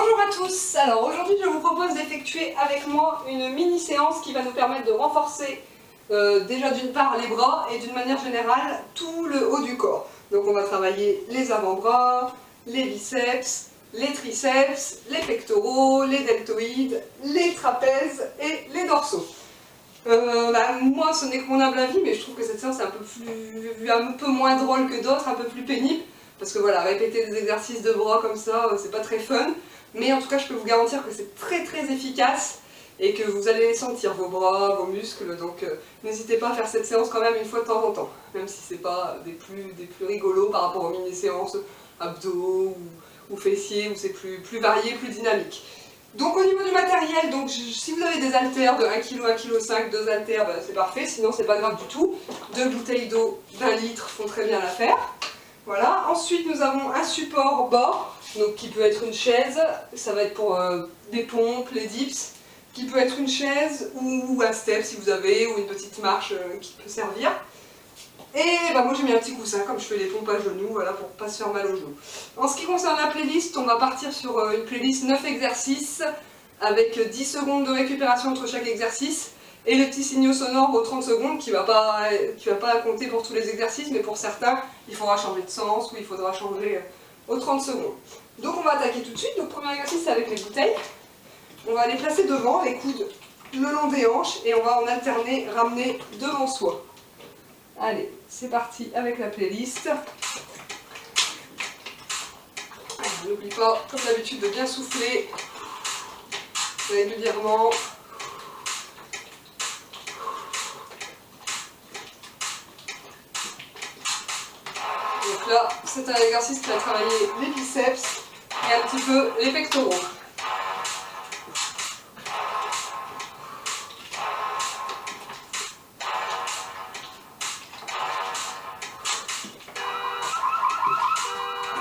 Bonjour à tous, alors aujourd'hui je vous propose d'effectuer avec moi une mini séance qui va nous permettre de renforcer déjà d'une part les bras et d'une manière générale tout le haut du corps. Donc on va travailler les avant-bras, les biceps, les triceps, les pectoraux, les deltoïdes, les trapèzes et les dorsaux. Moi ce n'est que mon humble avis, mais je trouve que cette séance est un peu moins drôle que d'autres, un peu plus pénible. Parce que voilà, répéter des exercices de bras comme ça, c'est pas très fun. Mais en tout cas, je peux vous garantir que c'est très efficace et que vous allez sentir vos bras, vos muscles. Donc n'hésitez pas à faire cette séance quand même une fois de temps en temps. Même si c'est pas des plus rigolos par rapport aux mini-séances abdos ou fessiers où c'est plus varié, plus dynamique. Donc au niveau du matériel, donc, si vous avez des haltères de 1 kg, 1,5 kg, 2 haltères, ben, c'est parfait, sinon c'est pas grave du tout. 2 bouteilles d'eau d'1 litre font très bien l'affaire. Voilà. Ensuite nous avons un support bas, donc qui peut être une chaise, ça va être pour des pompes, les dips, qui peut être une chaise ou un step si vous avez, ou une petite marche qui peut servir. Et bah, moi j'ai mis un petit coussin comme je fais les pompes à genoux, voilà, pour pas se faire mal aux genoux. En ce qui concerne la playlist, on va partir sur une playlist 9 exercices avec 10 secondes de récupération entre chaque exercice et le petit signal sonore aux 30 secondes qui va pas compter pour tous les exercices, mais pour certains il faudra changer de sens ou il faudra changer aux 30 secondes. Donc on va attaquer tout de suite. Donc premier exercice c'est avec les bouteilles. On va les placer devant, les coudes le long des hanches et on va en alterner, ramener devant soi. Allez, c'est parti avec la playlist. N'oublie pas, comme d'habitude, de bien souffler régulièrement. Donc là, c'est un exercice qui va travailler les biceps et un petit peu les pectoraux.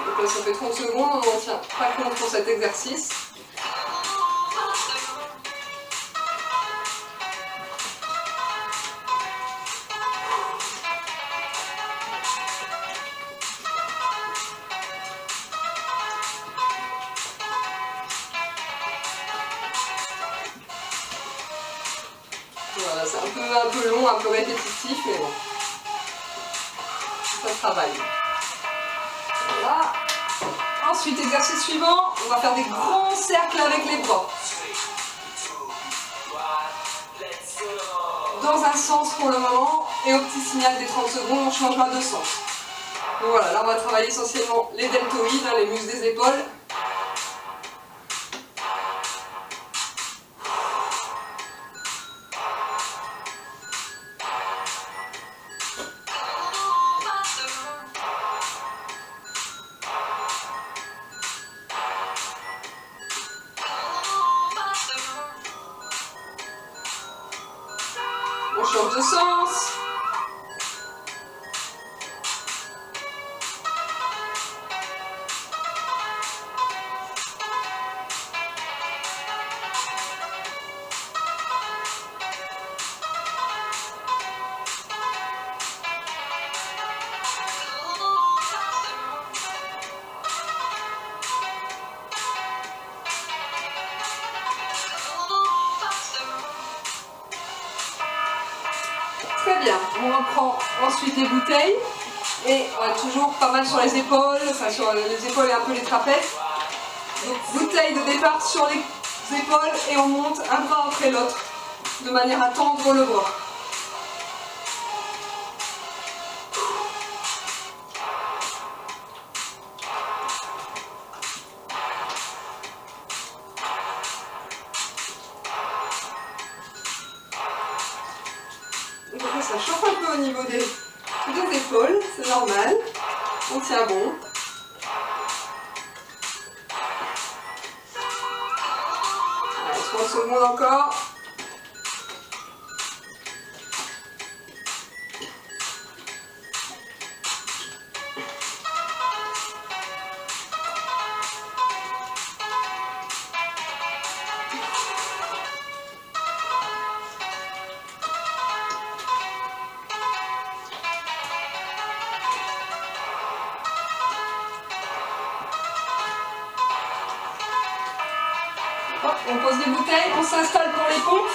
Donc là, ça fait 30 secondes, on n'en tient pas compte pour cet exercice. Voilà, c'est un peu long, un peu répétitif, mais bon, ça travaille. Voilà. Ensuite, exercice suivant, on va faire des grands cercles avec les bras. Dans un sens pour le moment, et au petit signal des 30 secondes, on changera de sens. Donc voilà, là on va travailler essentiellement les deltoïdes, les muscles des épaules. On change de sens. Très bien, on reprend ensuite les bouteilles et on va toujours pas mal sur les épaules, enfin sur les épaules et un peu les trapèzes. Donc bouteille de départ sur les épaules et on monte un bras après l'autre de manière à tendre le bras. Donc après ça chauffe un peu au niveau des épaules, c'est normal, on tient bon. Allez, 30 secondes encore. les bouteilles, on s'installe pour les pompes.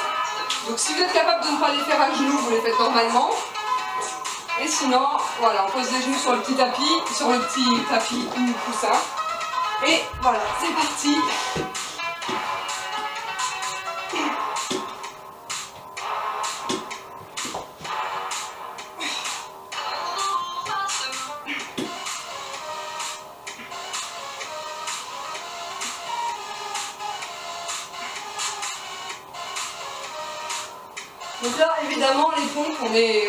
Donc si vous êtes capable de ne pas les faire à genoux, vous les faites normalement. Et sinon, voilà, on pose les genoux sur le petit tapis ou coussin. Et voilà, c'est parti. Donc là, évidemment, les pompes, on est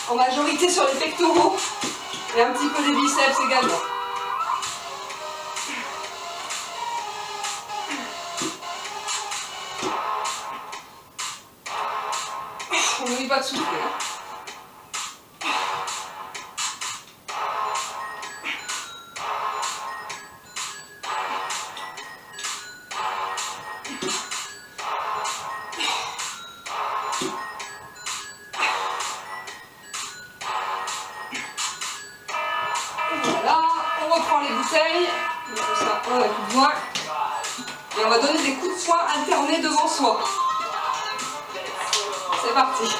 en majorité sur les pectoraux et un petit peu des biceps également. On n'oublie pas de souffler. Voilà, on reprend les bouteilles, comme ça on n'a plus besoin. Et on va donner des coups de poing alternés devant soi. C'est parti.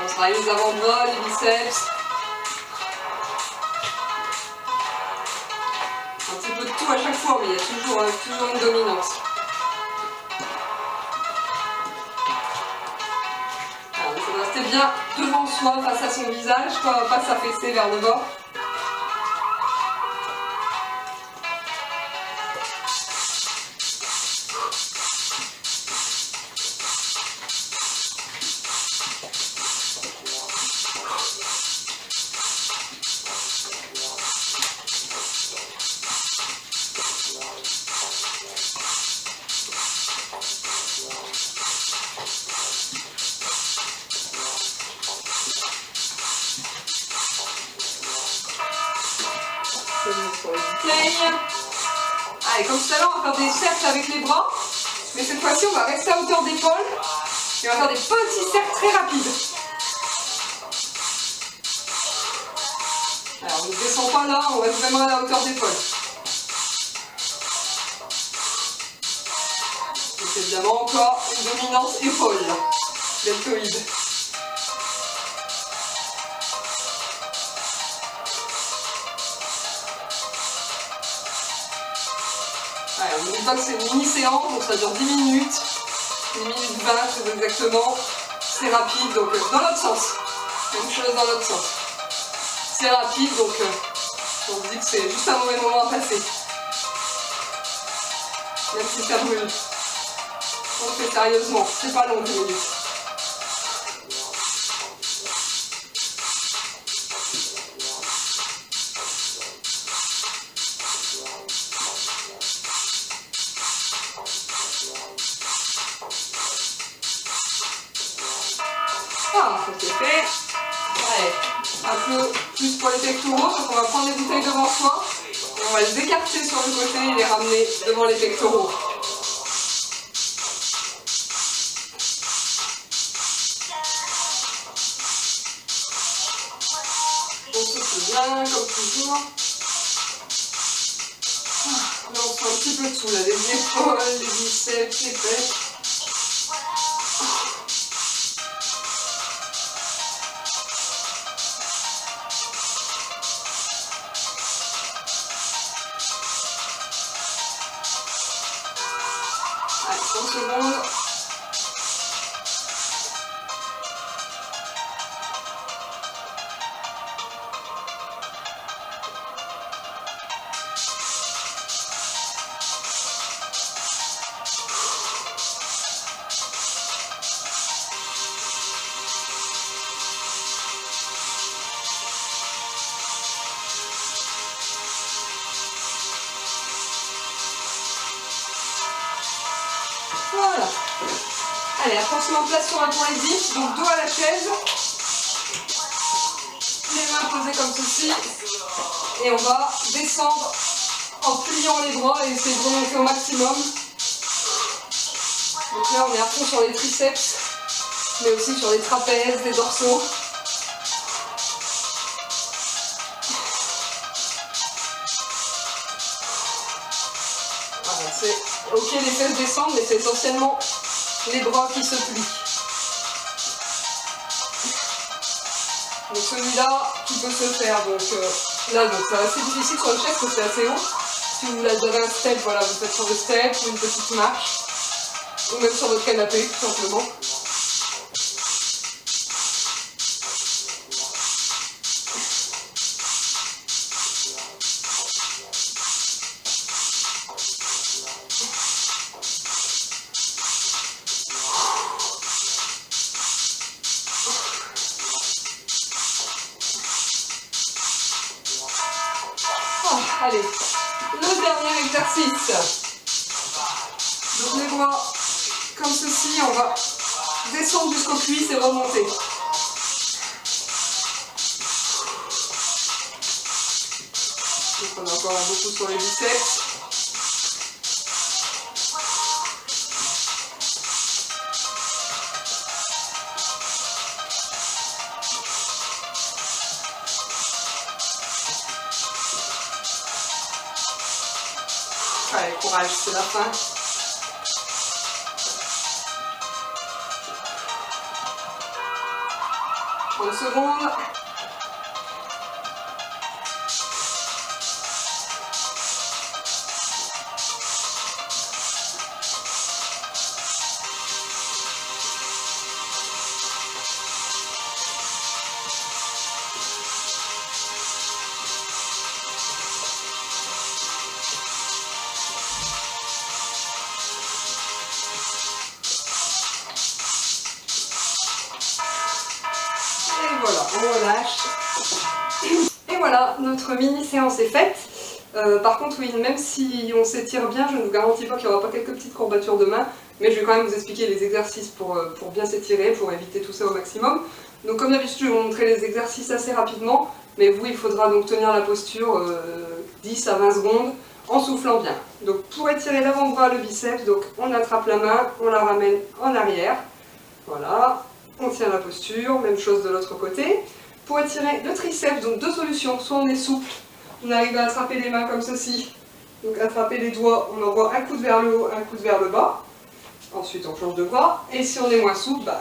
On travaille les avant-bras, les biceps. Un petit peu de tout à chaque fois, mais il y a toujours une dominance. Alors, il faut rester bien devant soi, face à son visage, pas s'affaisser vers le bas. Sur les bouteilles. Allez, comme tout à l'heure, on va faire des cercles avec les bras, mais cette fois-ci, on va rester à hauteur d'épaule et on va faire des petits cercles très rapides. Alors, on ne descend pas là, on reste vraiment à la hauteur d'épaule. Donc, évidemment, encore une dominance épaule, deltoïde. Allez, on n'oublie pas que c'est une mini-séance, donc ça dure 10 minutes, 10 minutes 20 très exactement. C'est rapide, donc dans l'autre sens. Même chose dans l'autre sens. C'est rapide, donc on se dit que c'est juste un mauvais moment à passer. Même si ça brûle. On le fait sérieusement, c'est pas long 10 minutes. Ah, ça c'est fait. Allez, un peu plus pour les pectoraux, donc on va prendre les bouteilles devant soi et on va les écarter sur le côté et les ramener devant les pectoraux. On souffle bien, comme toujours. Là, on fait un petit peu tout, là, les épaules, les biceps, les pecs. Allez, 30 secondes. Voilà. Allez, après on se met en place sur un point les dips, donc dos à la chaise. Les mains posées comme ceci. Et on va descendre en pliant les bras et essayer de remonter au maximum. Donc là on est à fond sur les triceps, mais aussi sur les trapèzes, les dorsaux. C'est ok, les fesses descendent, mais c'est essentiellement les bras qui se plient. Donc celui-là qui peut se faire, donc là donc c'est assez difficile sur le chest parce que c'est assez haut. Si vous avez un step, voilà, vous faites sur le step ou une petite marche, ou même sur votre canapé tout simplement. Allez, le dernier exercice. Donc les bras comme ceci, on va descendre jusqu'aux cuisses et remonter. Donc on a encore beaucoup sur les biceps. Allez, courage, c'est la fin. 30 secondes. Voilà, on relâche. Et voilà, notre mini séance est faite. Par contre, oui, même si on s'étire bien, je ne vous garantis pas qu'il n'y aura pas quelques petites courbatures demain, mais je vais quand même vous expliquer les exercices pour bien s'étirer, pour éviter tout ça au maximum. Donc comme d'habitude, je vais vous montrer les exercices assez rapidement, mais vous, il faudra donc tenir la posture 10 à 20 secondes en soufflant bien. Donc pour étirer l'avant-bras, le biceps, donc on attrape la main, on la ramène en arrière. Voilà. On tient la posture, même chose de l'autre côté. Pour étirer le triceps, donc deux solutions. Soit on est souple, on arrive à attraper les mains comme ceci. Donc attraper les doigts, on envoie un coude vers le haut, un coude vers le bas. Ensuite on change de bras. Et si on est moins souple,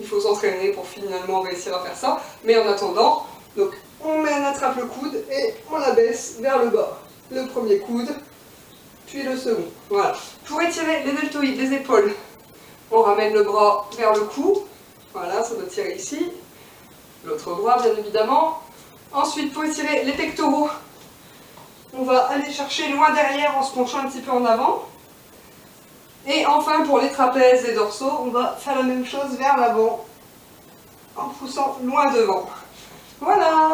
il faut s'entraîner pour finalement réussir à faire ça. Mais en attendant, donc on attrape le coude et on l'abaisse vers le bas. Le premier coude, puis le second. Voilà. Pour étirer les deltoïdes, les épaules, on ramène le bras vers le cou. Voilà, ça doit tirer ici. L'autre bras, bien évidemment. Ensuite, pour étirer les pectoraux, on va aller chercher loin derrière en se penchant un petit peu en avant. Et enfin, pour les trapèzes et dorsaux, on va faire la même chose vers l'avant en poussant loin devant. Voilà!